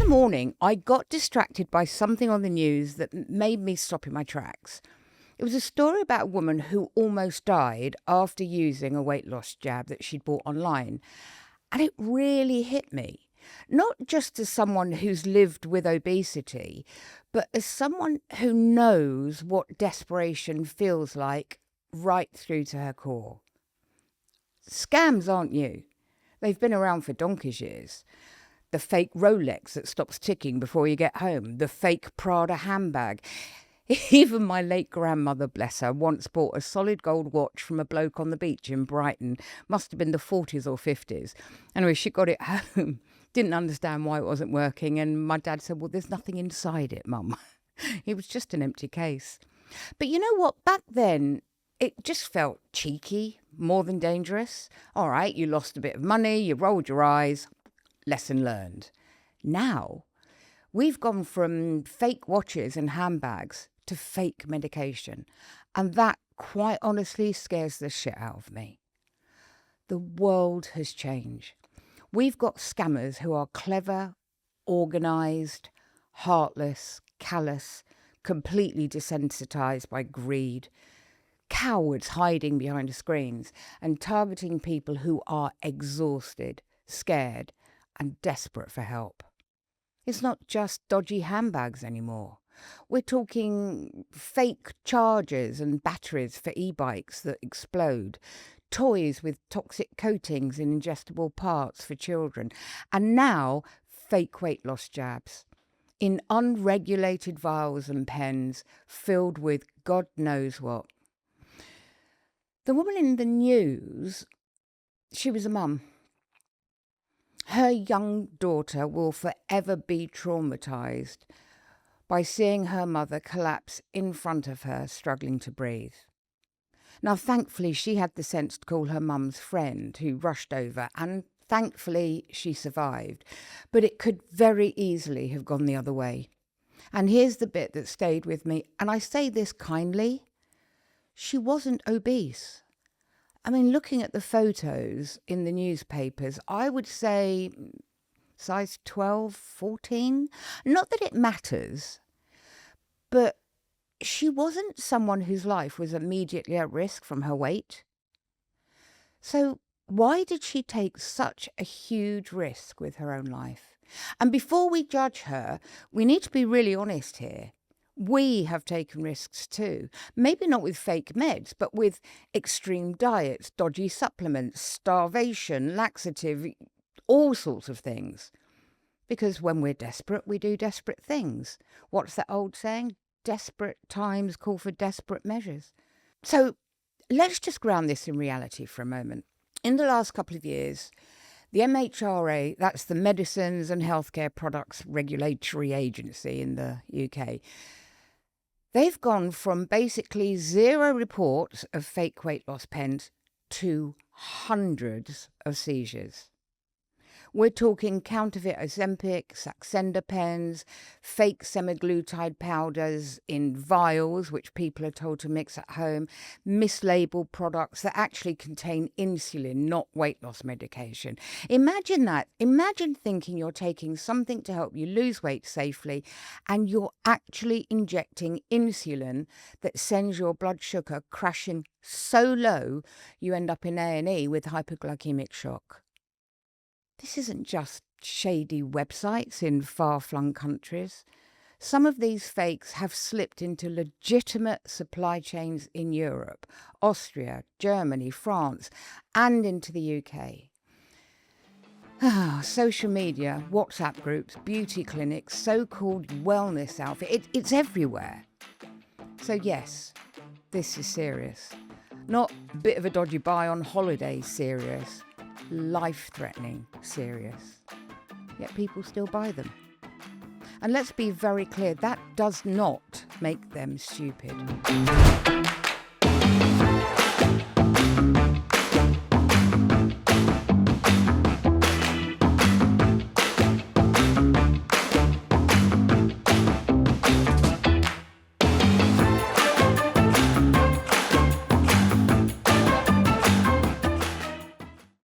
other morning, I got distracted by something on the news that made me stop in my tracks. It was a story about a woman who almost died after using a weight loss jab that she'd bought online. And it really hit me. Not just as someone who's lived with obesity, but as someone who knows what desperation feels like right through to her core. Scams aren't new. They've been around for donkey's years. The fake Rolex that stops ticking before you get home, the fake Prada handbag. Even my late grandmother, bless her, once bought a solid gold watch from a bloke on the beach in Brighton. Must have been the 40s or 50s. Anyway, she got it home. Didn't understand why it wasn't working. And my dad said, well, there's nothing inside it, Mum. It was just an empty case. But you know what? Back then, it just felt cheeky, more than dangerous. All right, you lost a bit of money, you rolled your eyes. Lesson learned. Now, we've gone from fake watches and handbags to fake medication. And that, quite honestly, scares the shit out of me. The world has changed. We've got scammers who are clever, organised, heartless, callous, completely desensitised by greed, cowards hiding behind the screens and targeting people who are exhausted, scared, and desperate for help. It's not just dodgy handbags anymore. We're talking fake chargers and batteries for e-bikes that explode, toys with toxic coatings in ingestible parts for children, and now fake weight loss jabs in unregulated vials and pens filled with God knows what. The woman in the news, she was a mum. Her young daughter will forever be traumatised by seeing her mother collapse in front of her, struggling to breathe. Now, thankfully, she had the sense to call her mum's friend, who rushed over, and thankfully, she survived. But it could very easily have gone the other way. And here's the bit that stayed with me, and I say this kindly. She wasn't obese. I mean, looking at the photos in the newspapers, I would say size 12, 14. Not that it matters, but she wasn't someone whose life was immediately at risk from her weight. So why did she take such a huge risk with her own life? And before we judge her, we need to be really honest here. We have taken risks too. Maybe not with fake meds, but with extreme diets, dodgy supplements, starvation, laxative, all sorts of things. Because when we're desperate, we do desperate things. What's that old saying? Desperate times call for desperate measures. So let's just ground this in reality for a moment. In the last couple of years, the MHRA, that's the Medicines and Healthcare Products Regulatory Agency in the UK, they've gone from basically 0 reports of fake weight loss pens to hundreds of seizures. We're talking counterfeit Ozempic, Saxenda pens, fake semaglutide powders in vials, which people are told to mix at home, mislabeled products that actually contain insulin, not weight loss medication. Imagine that. Imagine thinking you're taking something to help you lose weight safely, and you're actually injecting insulin that sends your blood sugar crashing so low you end up in A&E with hypoglycemic shock. This isn't just shady websites in far-flung countries. Some of these fakes have slipped into legitimate supply chains in Europe, Austria, Germany, France, and into the UK. Social media, WhatsApp groups, beauty clinics, so-called wellness outfit, it's everywhere. So yes, this is serious. Not a bit of a dodgy buy on holiday serious. Life-threatening serious. Yet people still buy them. And let's be very clear, that does not make them stupid.